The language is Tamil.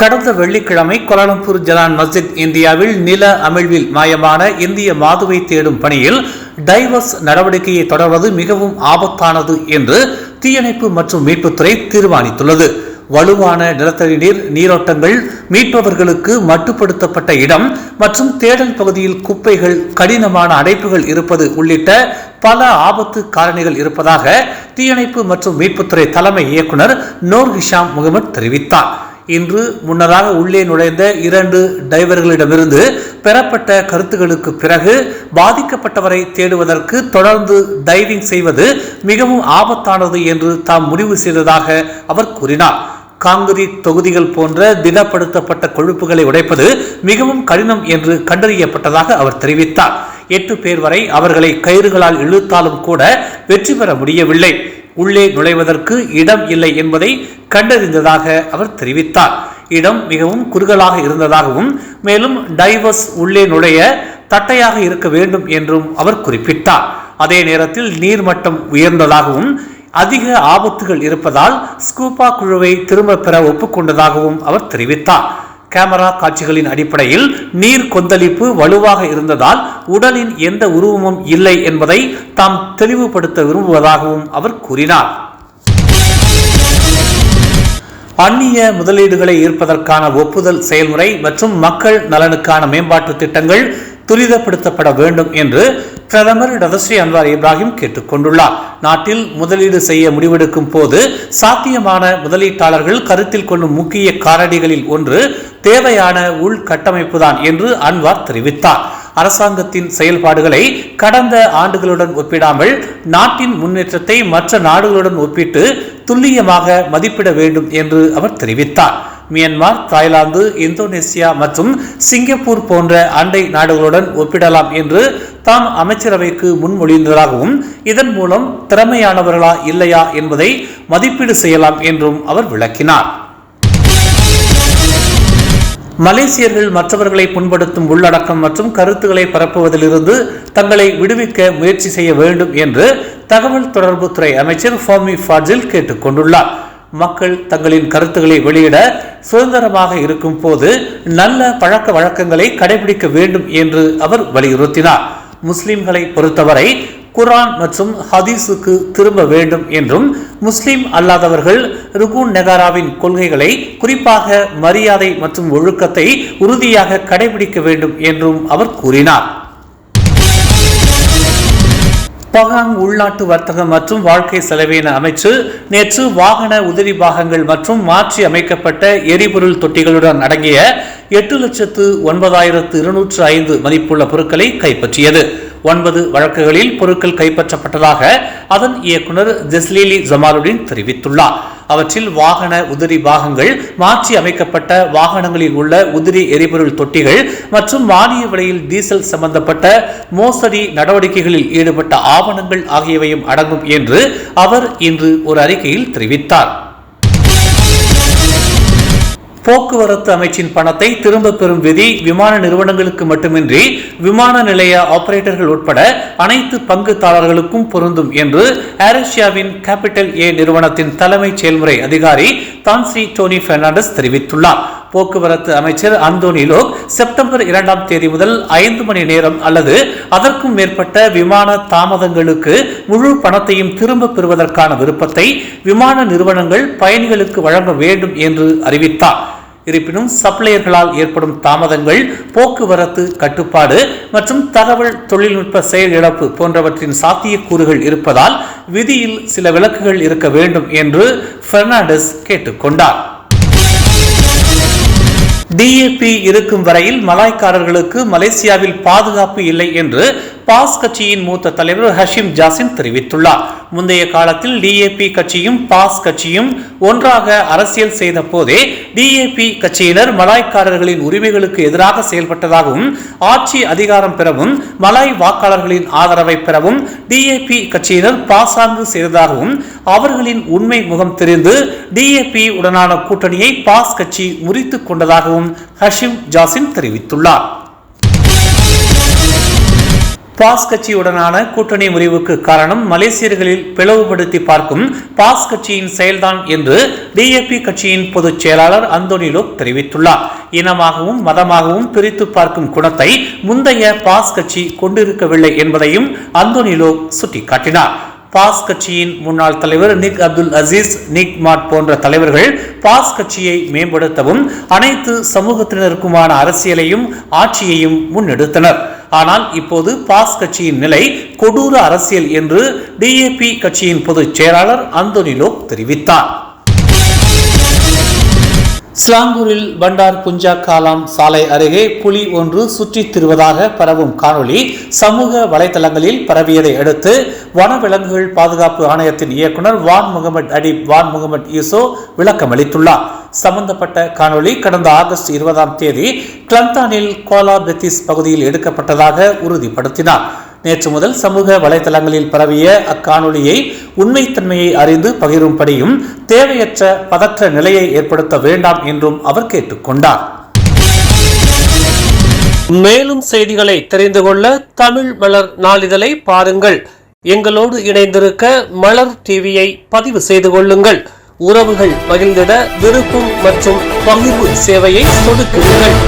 கடந்த வெள்ளிக்கிழமை கோலாலம்பூர் ஜலான் மஸ்ஜித் இந்தியாவில் நில அமிழ்வில் மாயமான இந்திய மாதுவை தேடும் பணியில் டைவர்ஸ் நடவடிக்கையை தொடர்வது மிகவும் ஆபத்தானது என்று தீயணைப்பு மற்றும் மீட்புத்துறை தீர்மானித்துள்ளது. வலுவான நிலத்தடி நீர் நீரோட்டங்கள், மீட்பவர்களுக்கு மட்டுப்படுத்தப்பட்ட இடம் மற்றும் தேடல் பகுதியில் குப்பைகள், கடினமான அடைப்புகள் இருப்பது உள்ளிட்ட பல ஆபத்து காரணிகள் இருப்பதாக தீயணைப்பு மற்றும் மீட்புத்துறை தலைமை இயக்குனர் நூர் ஹிஷாம் முகமது தெரிவித்தார். இன்று முன்னதாக உள்ளே நுழைந்த 2 டைவர்களிடமிருந்து பெறப்பட்ட கருத்துகளுக்கு பிறகு பாதிக்கப்பட்டவரை தேடுவதற்கு தொடர்ந்து டைவிங் செய்வது மிகவும் ஆபத்தானது என்று தாம் முடிவு செய்ததாக அவர் கூறினார். காங்கிரீட் தொகுதிகள் போன்ற திடப்படுத்தப்பட்ட கொழுப்புகளை உடைப்பது மிகவும் கடினம் என்று கண்டறியப்பட்டதாக அவர் தெரிவித்தார். 8 பேர் வரை அவர்களை கயிறுகளால் இழுத்தாலும் கூட வெற்றி பெற முடியவில்லை. உள்ளே நுழைவதற்கு இடம் இல்லை என்பதை கண்டறிந்ததாக அவர் தெரிவித்தார். இடம் மிகவும் குறுகலாக இருந்ததாகவும் மேலும் டைவர்ஸ் உள்ளே நுழைய தட்டையாக இருக்க வேண்டும் என்றும் அவர் குறிப்பிட்டார். அதே நேரத்தில் நீர்மட்டம் உயர்ந்ததாகவும் அதிக ஆபத்துகள் இருப்பதால் ஸ்கூபா குழுவை திரும்ப பெற ஒப்புக்கொண்டதாகவும் அவர் தெரிவித்தார். கேமரா காட்சிகளின் அடிப்படையில் நீர் கொந்தளிப்பு வலுவாக இருந்ததால் உடலின் எந்த உருவமும் இல்லை என்பதை தாம் தெளிவுபடுத்த விரும்புவதாகவும் அவர் கூறினார். அந்நிய முதலீடுகளை ஈர்ப்பதற்கான ஒப்புதல் செயல்முறை மற்றும் மக்கள் நலனுக்கான மேம்பாட்டு திட்டங்கள் துரிதப்படுத்தப்பட வேண்டும் என்று பிரதமர் டதஸ்ரீ அன்வார் இப்ராஹிம் கேட்டுக் கொண்டுள்ளார். நாட்டில் முதலீடு செய்ய முடிவெடுக்கும் போது சாத்தியமான முதலீட்டாளர்கள் கருத்தில் கொள்ளும் முக்கிய காரணிகளில் ஒன்று தேவையான உள்கட்டமைப்பு தான் என்று அன்வார் தெரிவித்தார். அரசாங்கத்தின் செயல்பாடுகளை கடந்த ஆண்டுகளுடன் ஒப்பிடாமல் நாட்டின் முன்னேற்றத்தை மற்ற நாடுகளுடன் ஒப்பிட்டு துல்லியமாக மதிப்பிட வேண்டும் என்று அவர் தெரிவித்தார். மியான்மர், தாய்லாந்து, இந்தோனேசியா மற்றும் சிங்கப்பூர் போன்ற அண்டை நாடுகளுடன் ஒப்பிடலாம் என்று தாம் அமைச்சரவைக்கு முன்மொழிந்ததாகவும் இதன் மூலம் திறமையானவர்களா இல்லையா என்பதை மதிப்பீடு செய்யலாம் என்றும் அவர் விளக்கினார். மலேசியர்கள் மற்றவர்களை புண்படுத்தும் உள்ளடக்கம் மற்றும் கருத்துக்களை பரப்புவதிலிருந்து தங்களை விடுவிக்க முயற்சி செய்ய வேண்டும் என்று தகவல் தொடர்புத்துறை அமைச்சர் ஃபாமி ஃபாஜில் கேட்டுக் கொண்டுள்ளார். மக்கள் தங்களின் கருத்துக்களை வெளியிட சுதந்திரமாக இருக்கும் போது நல்ல பழக்க வழக்கங்களை கடைபிடிக்க வேண்டும் என்று அவர் வலியுறுத்தினார். முஸ்லிம்களை பொறுத்தவரை குர்ஆன் மற்றும் ஹதீஸுக்கு திரும்ப வேண்டும் என்றும் முஸ்லிம் அல்லாதவர்கள் ருகுன் நெகாராவின் கொள்கைகளை, குறிப்பாக மரியாதை மற்றும் ஒழுக்கத்தை உறுதியாக கடைபிடிக்க வேண்டும் என்றும் அவர் கூறினார். பகாங் உள்நாட்டு வர்த்தகம் மற்றும் வாழ்க்கை செலவின அமைச்சு நேற்று வாகன உதிரி பாகங்கள் மற்றும் மாற்றி அமைக்கப்பட்ட எரிபொருள் தொட்டிகளுடன் அடங்கிய 8,09,205 மதிப்புள்ள பொருட்களை கைப்பற்றியது. 9 வழக்குகளில் பொருட்கள் கைப்பற்றப்பட்டதாக அதன் இயக்குனர் ஜஸ்லீலி ஜமாலுடன் தெரிவித்துள்ளார். அவற்றில் வாகன உதிரி பாகங்கள், மாற்றி அமைக்கப்பட்ட வாகனங்களில் உள்ள உதிரி எரிபொருள் தொட்டிகள் மற்றும் மானிய விலையில் டீசல் சம்பந்தப்பட்ட மோசடி நடவடிக்கைகளில் ஈடுபட்ட ஆவணங்கள் ஆகியவையும் அடங்கும் என்று அவர் இன்று ஒரு அறிக்கையில் தெரிவித்தார். போக்குவரத்து அமைச்சின் பணத்தை திரும்ப பெறும் விதி விமான நிறுவனங்களுக்கு மட்டுமின்றி விமான நிலைய ஆபரேட்டர்கள் உட்பட அனைத்து பங்குதாரர்களுக்கும் பொருந்தும் என்று ஏர்-ஏசியாவின் கேபிட்டல் ஏ நிறுவனத்தின் தலைமை செயல்முறை அதிகாரி தான்ஸ்ரீ டோனி பெர்னாண்டஸ் தெரிவித்துள்ளார். போக்குவரத்து அமைச்சர் அந்தோனி லோக் செப்டம்பர் 2ஆம் தேதி முதல் 5 மணி நேரம் அல்லது அதற்கும் மேற்பட்ட விமான தாமதங்களுக்கு முழு பணத்தையும் திரும்ப பெறுவதற்கான விருப்பத்தை விமான நிறுவனங்கள் பயணிகளுக்கு வழங்க வேண்டும் என்று அறிவித்தார். இருப்பினும் சப்ளையர்களால் ஏற்படும் தாமதங்கள், போக்குவரத்து கட்டுப்பாடு மற்றும் தகவல் தொழில்நுட்ப செயல் இழப்பு போன்றவற்றின் சாத்தியக்கூறுகள் இருப்பதால் விதியில் சில விலக்குகள் இருக்க வேண்டும் என்று பெர்னாண்டஸ் கேட்டுக்கொண்டார். டிஏபி இருக்கும் வரையில் மலாய்க்காரர்களுக்கு மலேசியாவில் பாதுகாப்பு இல்லை என்று பாஸ் கட்சியின் மூத்த தலைவர் ஹஷிம் ஜாசிம் தெரிவித்துள்ளார். முந்தைய காலத்தில் டிஏபி கட்சியும் பாஸ் கட்சியும் ஒன்றாக அரசியல் செய்த போதே டிஏபி கட்சியினர் மலாய்க்காரர்களின் உரிமைகளுக்கு எதிராக செயல்பட்டதாகவும் ஆட்சி அதிகாரம் பெறவும் மலாய் வாக்காளர்களின் ஆதரவை பெறவும் டிஏபி கட்சியினர் பாசாங்கு செய்ததாகவும் அவர்களின் உண்மை முகம் தெரிந்து டிஏபி உடனான கூட்டணியை பாஸ் கட்சி முறித்துக் கொண்டதாகவும் ஹஷிம் ஜாசிம் தெரிவித்துள்ளார். பாஸ் கட்சியுடனான கூட்டணி முறிவுக்கு காரணம் மலேசியர்களில் பிளவுபடுத்தி பார்க்கும் பாஸ் கட்சியின் செயல்தான் என்று டிஏபி கட்சியின் பொதுச் செயலாளர் அந்தோனி லோக் தெரிவித்துள்ளார். இனமாகவும் மதமாகவும் பிரித்து பார்க்கும் குணத்தை முந்தைய பாஸ் கட்சி கொண்டிருக்கவில்லை என்பதையும் அந்தோனி லோக் சுட்டிக்காட்டினார். பாஸ் கட்சியின் முன்னாள் தலைவர் நிக் அப்துல் அசீஸ், நிக் மாட் போன்ற தலைவர்கள் பாஸ் கட்சியை மேம்படுத்தவும் அனைத்து சமூகத்தினருக்குமான அரசியலையும் ஆட்சியையும் முன்னெடுத்தனர். ஆனால் இப்போது பாஸ் கட்சியின் நிலை கொடூர அரசியல் என்று டிஏபி கட்சியின் பொதுச் செயலாளர் அந்தோனி லோக் தெரிவித்தார். ஸ்லாங்கூரில் பண்டார் புஞ்சா காலாம் சாலை அருகே புலி ஒன்று சுற்றித் திரிவதாக பரவும் காணொளி சமூக வலைதளங்களில் பரவியதை அடுத்து வனவிலங்குகள் பாதுகாப்பு ஆணையத்தின் இயக்குநர் வான் முகமது அடிப் வான் முகமது யூசோ விளக்கமளித்துள்ளார். சம்பந்தப்பட்ட காணொளி கடந்த ஆகஸ்ட் 20ஆம் தேதி கிளந்தானில் கோலா பெத்திஸ் பகுதியில் எடுக்கப்பட்டதாக உறுதிப்படுத்தினார். நேற்று முதல் சமூக வலைதளங்களில் பரவிய அக்காணொலியை உண்மைத்தன்மையை அறிந்து பகிரும்படியும் தேவையற்ற பதற்ற நிலையை ஏற்படுத்த வேண்டாம் என்றும் அவர் கேட்டுக்கொண்டார். மேலும் செய்திகளை தெரிந்து கொள்ள தமிழ் மலர் நாளிதழை பாருங்கள். எங்களோடு இணைந்திருக்க மலர் டிவியை பதிவு செய்து கொள்ளுங்கள். உறவுகள் மகிழ்ந்திட விருப்பம் மற்றும் பகிர்வு சேவையை சொடுக்குங்கள்.